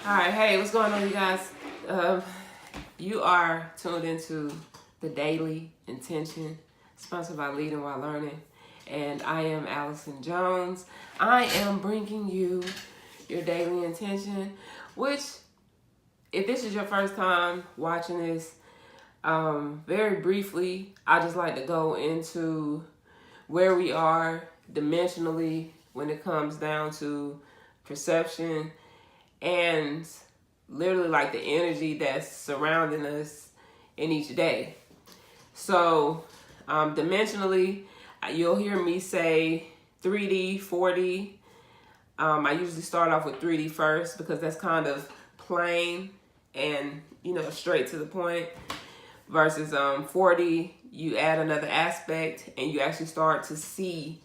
All right, hey, what's going on, you guys? You are tuned into the Daily Intention, sponsored by Leading While Learning, and I am Allison Jones. I am bringing you your Daily Intention, which, if this is your first time watching this, very briefly, I just like to go into where we are dimensionally when it comes down to perception and literally like the energy that's surrounding us in each day. So dimensionally, you'll hear me say 3D, 4D. I usually start off with 3D first because that's kind of plain and, straight to the point. Versus 4D, you add another aspect and you actually start to see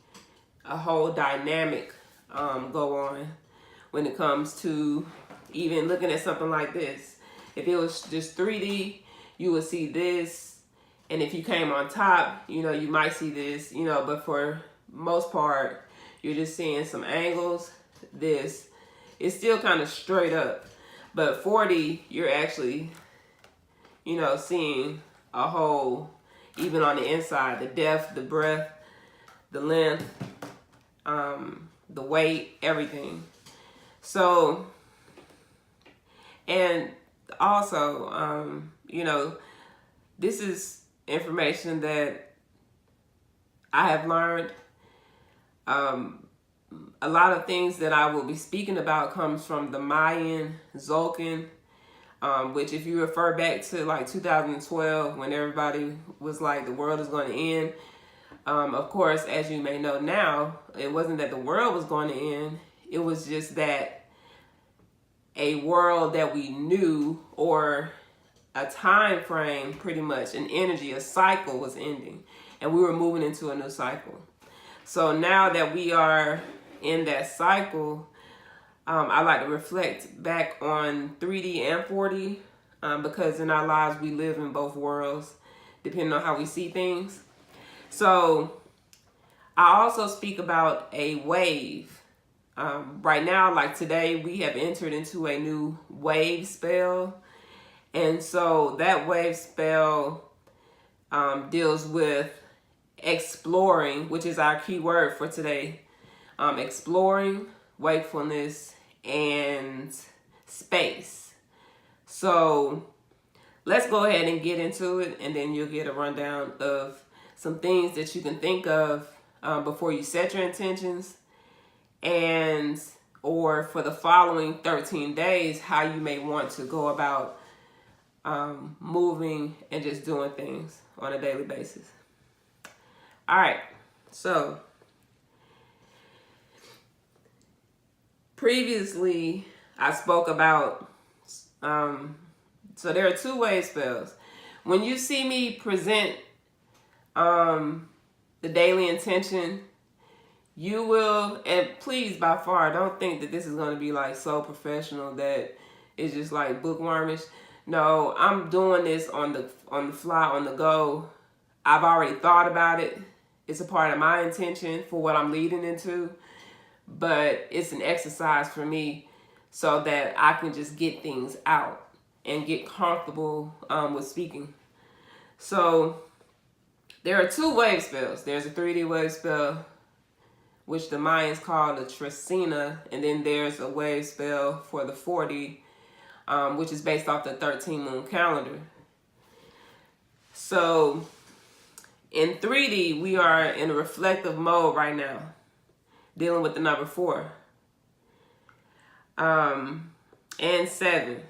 a whole dynamic go on when it comes to even looking at something like this. If it was just 3D, you would see this. And if you came on top, you might see this, but for most part, you're just seeing some angles. This is still kind of straight up. But 4D, you're actually, seeing a whole, even on the inside, the depth, the breadth, the length, the weight, everything. So, and also, this is information that I have learned. A lot of things that I will be speaking about comes from the Mayan Zolkin, which if you refer back to like 2012 when everybody was like the world is going to end. Of course, as you may know now, it wasn't that the world was going to end. It was just that a world that we knew, or a time frame, pretty much, an energy, a cycle was ending. And we were moving into a new cycle. So now that we are in that cycle, I like to reflect back on 3D and 4D because in our lives we live in both worlds depending on how we see things. So I also speak about a wave. Right now, like today, we have entered into a new wave spell. And so that wave spell deals with exploring, which is our key word for today. Exploring, wakefulness, and space. So let's go ahead and get into it, and then you'll get a rundown of some things that you can think of before you set your intentions, and or for the following 13 days, how you may want to go about moving and just doing things on a daily basis. All right, so previously I spoke about, so there are two wave spells. When you see me present the daily intention, you will, and please, by far, don't think that this is going to be like so professional that it's just like bookwormish. No, I'm doing this on the fly, on the go. I've already thought about it. It's a part of my intention for what I'm leading into, but it's an exercise for me so that I can just get things out and get comfortable with speaking. So there are two wave spells. There's a 3D wave spell, which the Mayans call the Trecina, and then there's a wave spell for the 4D, which is based off the 13-moon calendar. So in 3D, we are in a reflective mode right now, dealing with the number 4 and 7.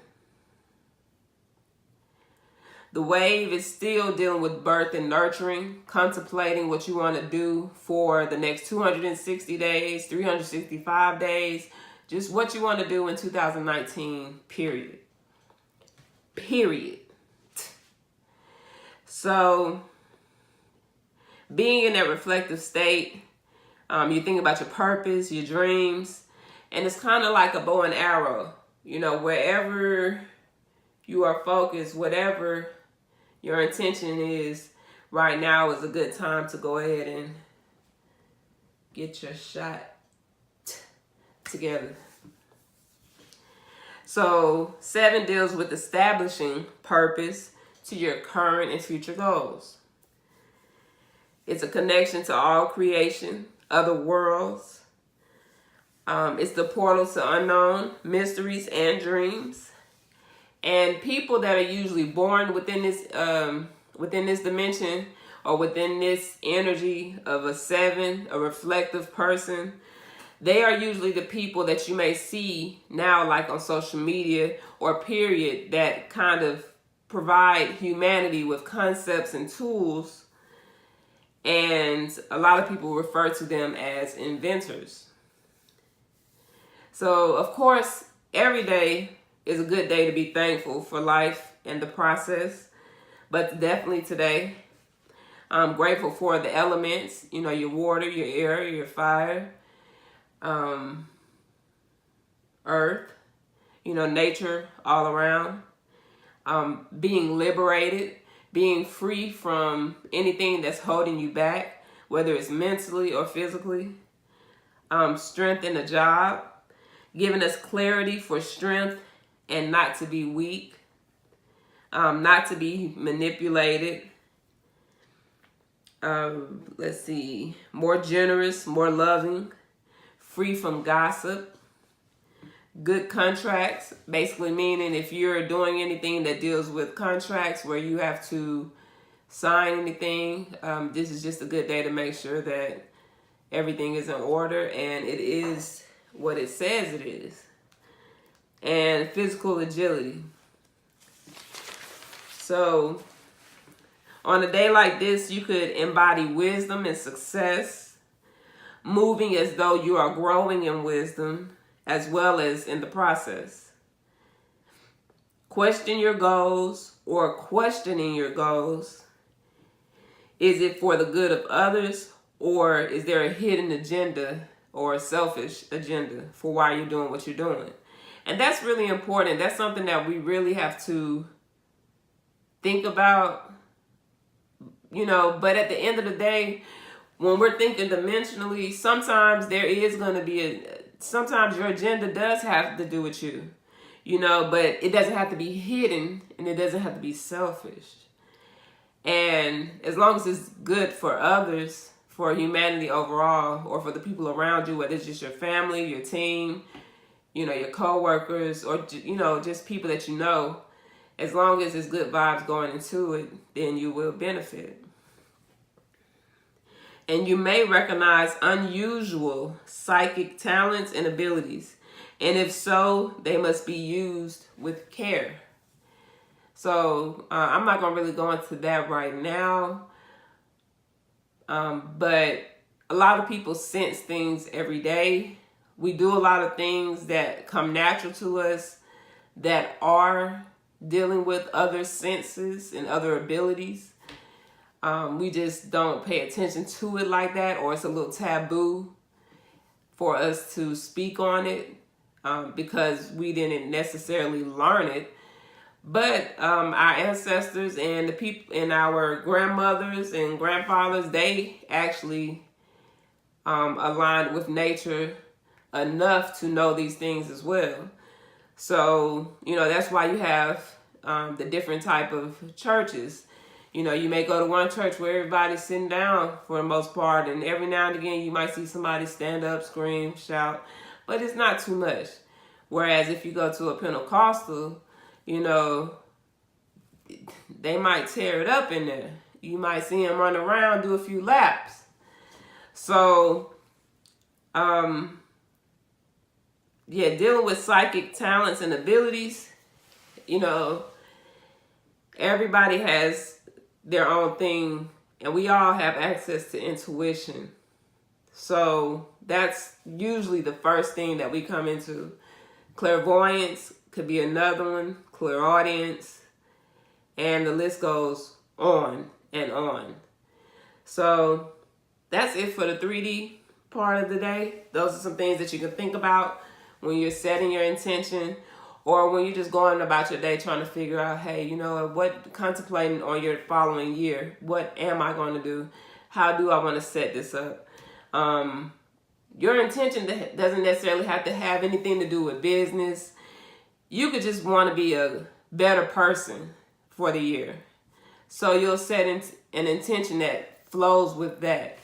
The wave is still dealing with birth and nurturing, contemplating what you want to do for the next 260 days, 365 days, just what you want to do in 2019, period. Period. So being in that reflective state, you think about your purpose, your dreams, and it's kind of like a bow and arrow. Wherever you are focused, whatever your intention is, right now is a good time to go ahead and get your shot together. So 7 deals with establishing purpose to your current and future goals. It's a connection to all creation, other worlds. It's the portal to unknown mysteries and dreams. And people that are usually born within this dimension or within this energy of a 7, a reflective person, they are usually the people that you may see now, like on social media or period, that kind of provide humanity with concepts and tools. And a lot of people refer to them as inventors. So, of course, every day is a good day to be thankful for life and the process. But definitely today, I'm grateful for the elements, your water, your air, your fire, earth, nature all around, being liberated, being free from anything that's holding you back, whether it's mentally or physically, strength in a job, giving us clarity for strength and not to be weak, not to be manipulated. Let's see, more generous, more loving, free from gossip, good contracts, basically meaning if you're doing anything that deals with contracts where you have to sign anything, this is just a good day to make sure that everything is in order and it is what it says it is. And physical agility. So on a day like this, you could embody wisdom and success, moving as though you are growing in wisdom as well as in the process. Question your goals or questioning your goals. Is it for the good of others, or is there a hidden agenda or a selfish agenda for why you're doing what you're doing? And that's really important. That's something that we really have to think about, but at the end of the day, when we're thinking dimensionally, sometimes there is going to be sometimes your agenda does have to do with you, but it doesn't have to be hidden and it doesn't have to be selfish. And as long as it's good for others, for humanity overall, or for the people around you, whether it's just your family, your team, your co-workers, or, just people that you know, as long as there's good vibes going into it, then you will benefit. And you may recognize unusual psychic talents and abilities. And if so, they must be used with care. So I'm not going to really go into that right now. But a lot of people sense things every day. We do a lot of things that come natural to us that are dealing with other senses and other abilities. We just don't pay attention to it like that, or it's a little taboo for us to speak on it because we didn't necessarily learn it. But our ancestors and the people and our grandmothers and grandfathers, they actually aligned with nature enough to know these things as well. So, that's why you have the different type of churches. You may go to one church where everybody's sitting down for the most part, and every now and again you might see somebody stand up, scream, shout, but it's not too much. Whereas if you go to a Pentecostal, they might tear it up in there. You might see them run around, do a few laps. So, dealing with psychic talents and abilities, everybody has their own thing, and we all have access to intuition. So that's usually the first thing that we come into. Clairvoyance could be another one, clairaudience, and the list goes on and on. So that's it for the 3D part of the day. Those are some things that you can think about when you're setting your intention, or when you're just going about your day trying to figure out, hey, what, contemplating on your following year, what am I going to do? How do I want to set this up? Your intention doesn't necessarily have to have anything to do with business. you could just want to be a better person for the year. So you'll set an intention that flows with that.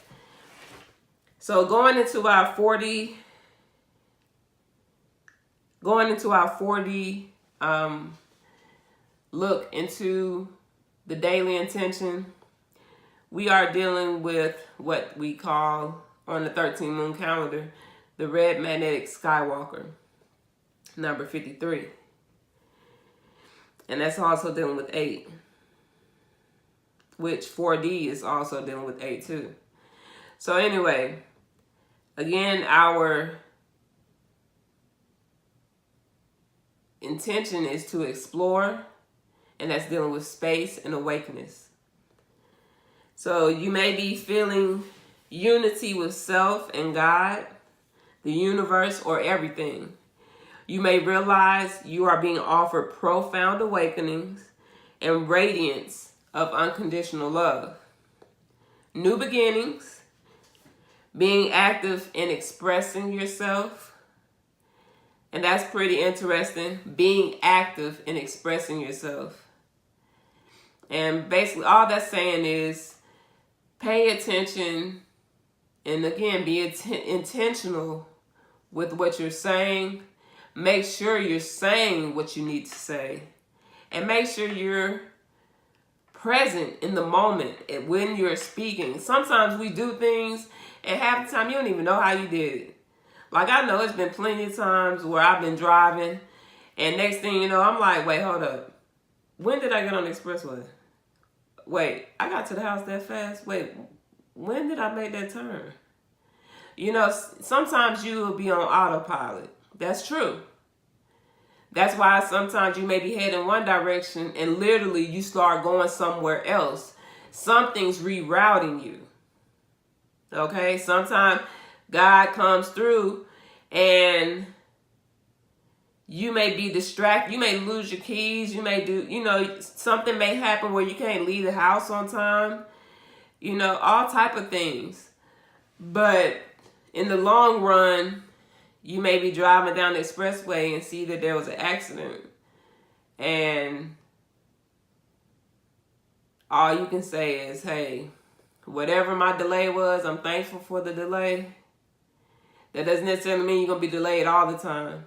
So going into our 40 look into the daily intention, we are dealing with what we call on the 13 moon calendar, the red magnetic skywalker, number 53. And that's also dealing with 8, which 4D is also dealing with 8 too. So anyway, again, our intention is to explore, and that's dealing with space and awakeness. So you may be feeling unity with self and God, the universe, or everything. You may realize you are being offered profound awakenings and radiance of unconditional love. New beginnings, being active in expressing yourself. And that's pretty interesting, being active in expressing yourself. And basically all that's saying is pay attention, and again, be intentional with what you're saying. Make sure you're saying what you need to say. And make sure you're present in the moment when you're speaking. Sometimes we do things and half the time you don't even know how you did it. Like I know it's been plenty of times where I've been driving and next thing you know, I'm like, wait, hold up. When did I get on the expressway? Wait, I got to the house that fast? Wait, when did I make that turn? You know, sometimes you will be on autopilot. That's true. That's why sometimes you may be heading one direction and literally you start going somewhere else. Something's rerouting you. Okay? Sometimes God comes through and you may be distracted. You may lose your keys. You may do, you know, something may happen where you can't leave the house on time. You know, all type of things. But in the long run, you may be driving down the expressway and see that there was an accident. And all you can say is, hey, whatever my delay was, I'm thankful for the delay. That doesn't necessarily mean you're going to be delayed all the time.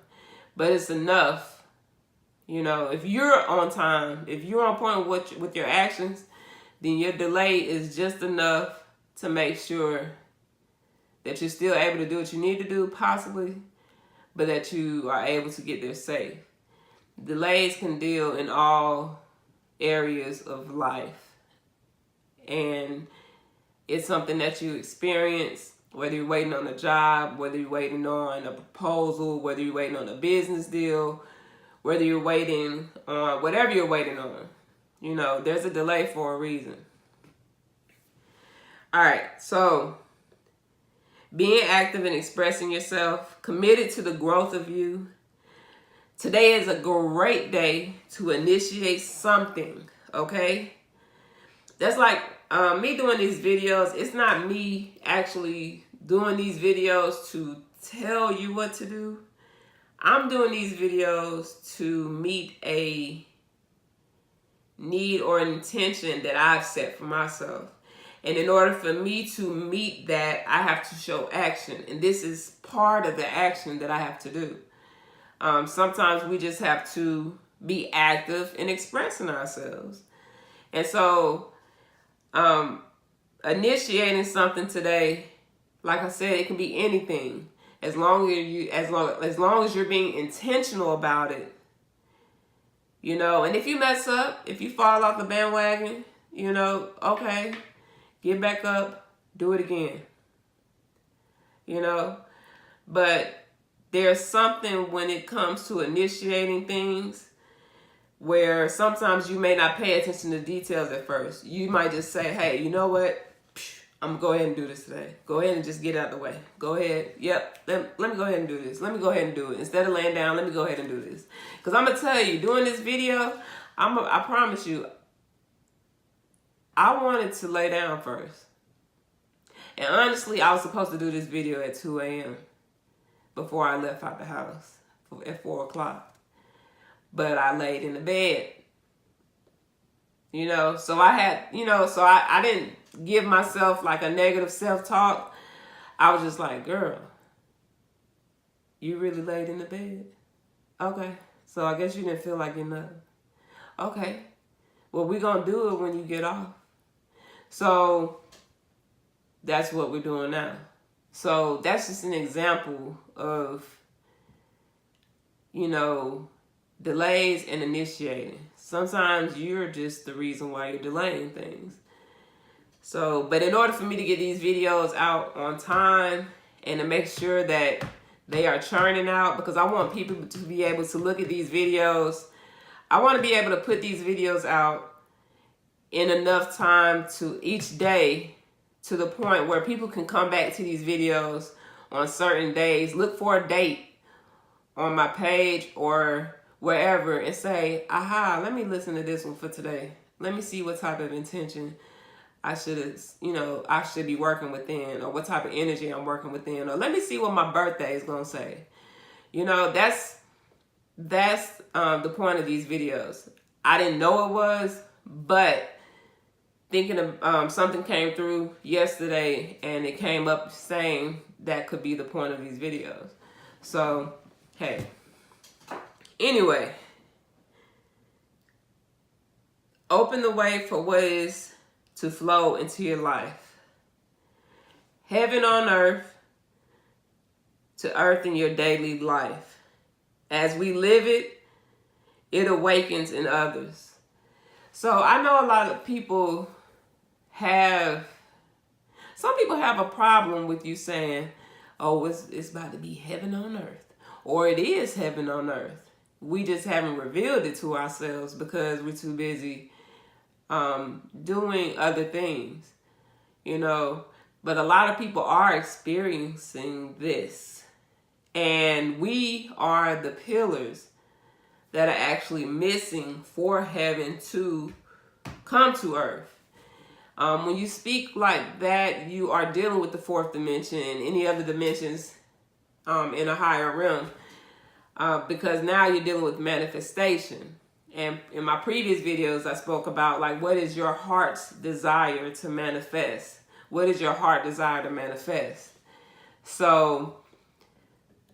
But it's enough. You know, if you're on time, if you're on point with your actions, then your delay is just enough to make sure that you're still able to do what you need to do, possibly, but that you are able to get there safe. Delays can deal in all areas of life. And it's something that you experience, whether you're waiting on a job, whether you're waiting on a proposal, whether you're waiting on a business deal, whether you're waiting on whatever you're waiting on. You know, there's a delay for a reason. All right, so being active and expressing yourself, committed to the growth of you. Today is a great day to initiate something, okay? That's like me doing these videos. It's not me actually doing these videos to tell you what to do. I'm doing these videos to meet a need or an intention that I've set for myself. And in order for me to meet that, I have to show action. And this is part of the action that I have to do. Sometimes we just have to be active in expressing ourselves. And so, initiating something today, like I said, it can be anything. As long as you're being intentional about it. You know, and if you mess up, if you fall off the bandwagon, you know, okay. Get back up, do it again. You know, but there's something when it comes to initiating things where sometimes you may not pay attention to details at first. You might just say, hey, you know what? I'm going to go ahead and do this today. Go ahead and just get out of the way. Go ahead. Yep. Let me go ahead and do this. Let me go ahead and do it. Instead of laying down, let me go ahead and do this. Because I'm going to tell you, doing this video, I promise you, I wanted to lay down first. And honestly, I was supposed to do this video at 2 a.m. before I left out the house at 4 o'clock. but I laid in the bed. You know, so I had, you know, so I didn't give myself like a negative self-talk. I was just like, girl, you really laid in the bed? Okay. So I guess you didn't feel like getting up. Okay. Well, we're going to do it when you get off. So that's what we're doing now. So that's just an example of, you know, delays and initiating. Sometimes you're just the reason why you're delaying things. So, but in order for me to get these videos out on time and to make sure that they are churning out, because I want people to be able to look at these videos. I want to be able to put these videos out in enough time to each day, to the point where people can come back to these videos on certain days, look for a date on my page or wherever and say, aha, let me listen to this one for today. Let me see what type of intention I should be working within, or what type of energy I'm working within, or let me see what my birthday is going to say. You know, that's the point of these videos. I didn't know it was, but thinking of something came through yesterday and it came up saying that could be the point of these videos. So, hey. Anyway, open the way for what is to flow into your life. Heaven on earth to earth in your daily life. As we live it, it awakens in others. So I know a lot of people some people have a problem with you saying, oh, it's about to be heaven on earth. Or it is heaven on earth. We just haven't revealed it to ourselves because we're too busy doing other things, you know. But a lot of people are experiencing this. And we are the pillars that are actually missing for heaven to come to earth. When you speak like that, you are dealing with the fourth dimension and any other dimensions in a higher realm. Because now you're dealing with manifestation. And in my previous videos, I spoke about like, what is your heart's desire to manifest? What is your heart desire to manifest? So,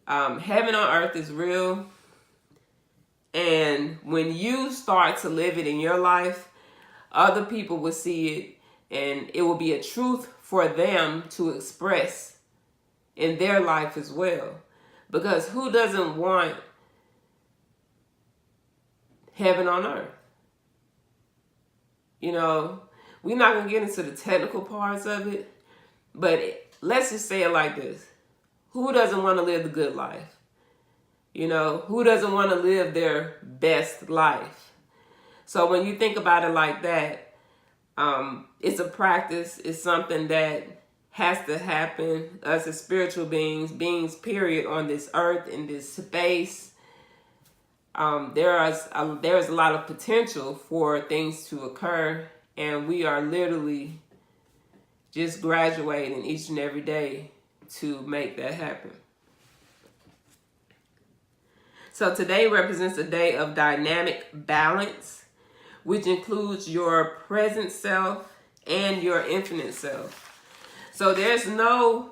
heaven on earth is real. And when you start to live it in your life, other people will see it, and it will be a truth for them to express in their life as well. Because who doesn't want heaven on earth? You know, we're not going to get into the technical parts of it, but let's just say it like this. Who doesn't want to live the good life? You know, who doesn't want to live their best life? So when you think about it like that, it's a practice. It's something that has to happen. Us as spiritual beings period, on this earth, in this space, there's a lot of potential for things to occur, and we are literally just graduating each and every day to make that happen. So today represents a day of dynamic balance, which includes your present self and your infinite self. So there's no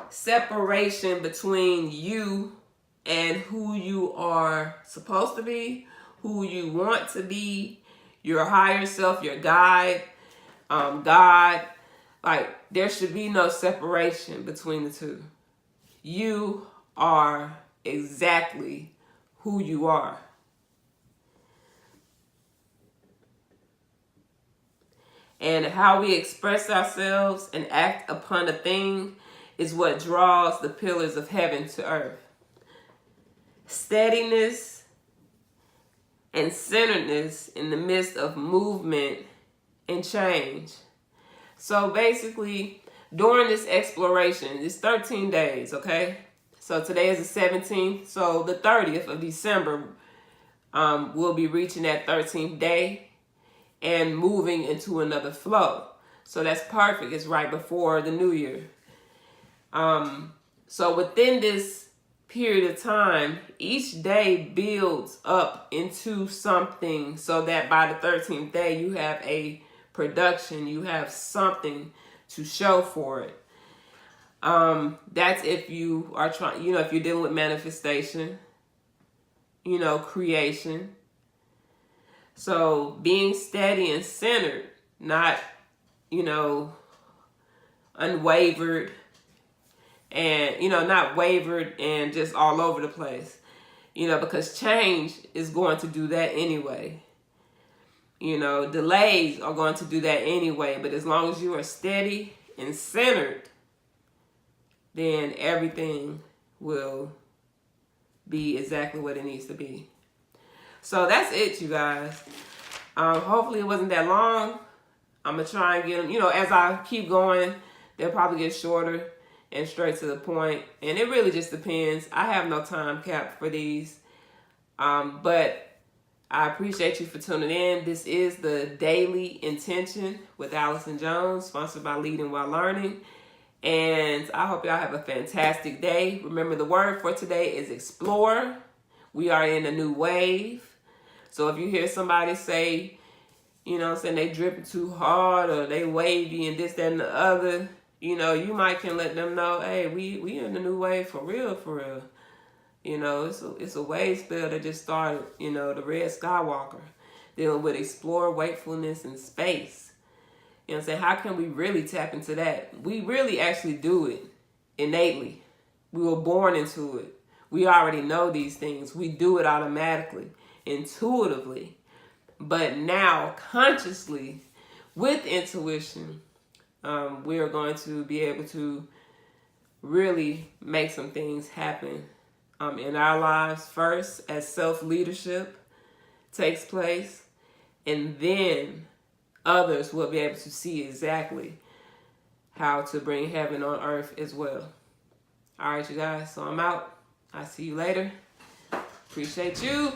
separation between you and who you are supposed to be, who you want to be, your higher self, your guide, God. Like, there should be no separation between the two. You are exactly who you are. And how we express ourselves and act upon a thing is what draws the pillars of heaven to earth. Steadiness and centeredness in the midst of movement and change. So basically, during this exploration, it's 13 days, okay? So today is the 17th. So the 30th of December, we'll be reaching that 13th day and moving into another flow. So that's perfect. It's right before the new year. So within this period of time, each day builds up into something, so that by the 13th day you have a production, you have something to show for it. That's if you are trying, if you're dealing with manifestation, creation. So being steady and centered, not, unwavered, and, not wavered and just all over the place, because change is going to do that anyway. Delays are going to do that anyway, but as long as you are steady and centered, then everything will be exactly what it needs to be. So that's it, you guys. Hopefully it wasn't that long. I'm going to try and get them, as I keep going, they'll probably get shorter and straight to the point. And it really just depends. I have no time cap for these. But I appreciate you for tuning in. This is the Daily Intention with Allison Jones, sponsored by Leading While Learning. And I hope y'all have a fantastic day. Remember, the word for today is explore. We are in a new wave. So if you hear somebody say, they dripping too hard or they wavy and this, that, and the other, you might can let them know, hey, we in a new wave for real, for real. It's a wave spell that just started, the Red Skywalker, dealing with explore, wakefulness, and space. How can we really tap into that? We really actually do it innately. We were born into it. We already know these things. We do it automatically, intuitively. But now, consciously, with intuition, we are going to be able to really make some things happen in our lives first, as self-leadership takes place, and then others will be able to see exactly how to bring heaven on earth as well. All right, you guys, so I'm out. I'll see you later. Appreciate you.